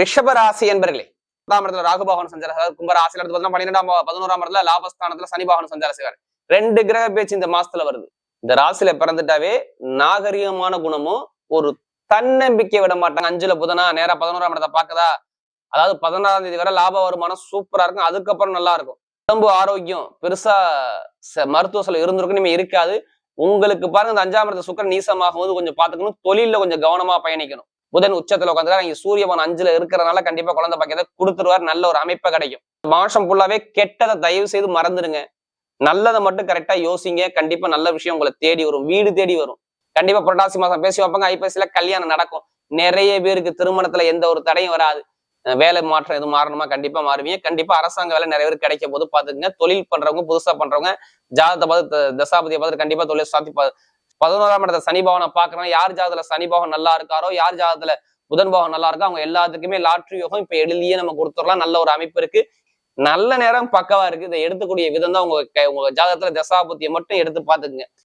ரிஷப ராசி என்பர்களே, 10ஆம் இடத்துல ராகு பகவான் சஞ்சாரம், அதாவது கும்ப ராசியில இருந்து 11ஆம் இடத்துல லாபஸ்தானத்துல சனி பகவான் சஞ்சாரம் செய்வார். 2 கிரக பேச்சு இந்த மாசத்துல வருது. இந்த ராசியில பிறந்துட்டாவே நாகரிகமான குணமும் ஒரு தன்னம்பிக்கை விட மாட்டாங்க. 5ல புதனா நேரா 11ஆம் இடத்தை பாக்குதா, அதாவது 16ஆம் தேதி வரை லாப வருமானம் சூப்பரா இருக்கும். அதுக்கப்புறம் நல்லா இருக்கும். உடம்பு ஆரோக்கியம் பெருசா மருத்துவ செலவு இருந்திருக்கும், இனிமே இருக்காது. உங்களுக்கு பாருங்க, இந்த 5ஆம் இடத்துல சுக்கிரன் நீசமாகும் போது கொஞ்சம் பாத்துக்கணும். தொழில கொஞ்சம் கவனமா பயணிக்கணும். புதன் உச்சத்துல உட்காந்துருக்காரு, இங்க சூரியபவன் 5ல இருக்கிறதுனால கண்டிப்பா குழந்தை பாக்கியத்தை கொடுத்துருவார். நல்ல ஒரு அமைப்பை கிடைக்கும். மாசம் ஃபுல்லாவே கெட்டதை தயவு செய்து மறந்துடுங்க. நல்லதை மட்டும் கரெக்டா யோசிங்க. கண்டிப்பா நல்ல விஷயம் உங்களை தேடி வரும், வீடு தேடி வரும். கண்டிப்பா புரட்டாசி மாசம் பேசி வைப்பாங்க, ஐப்பசியில கல்யாணம் நடக்கும். நிறைய பேருக்கு திருமணத்துல எந்த ஒரு தடையும் வராது. வேலை மாற்றம் எதுவும் மாறணுமா, கண்டிப்பா மாறுவீங்க. கண்டிப்பா அரசாங்க வேலை நிறைய பேர் கிடைக்கும் போது பாத்துக்கங்க. தொழில் பண்றவங்க, புதுசா பண்றவங்க, ஜாதகத்தை பார்த்து தசாபதியை பார்த்து கண்டிப்பா தொழில் சாத்தி 11ஆம் இடத்துல சனி பகவானை பாக்குறோம். யார் ஜாதகத்துல சனி பகவான் நல்லா இருக்காரோ, யார் ஜாதகத்துல புதன் பகவான் நல்லா இருக்கோ, அவங்க எல்லாத்துக்குமே லாட்ரி யோகம் இப்ப எளிதியே நம்ம கொடுத்துடலாம். நல்ல ஒரு அமைப்பு இருக்கு. நல்ல நேரம் பக்கவா இருக்கு. இதை எடுத்துக்கூடிய விதம் தான் உங்க ஜாதகத்துல தசாபதியை மட்டும் எடுத்து பாத்துக்குங்க.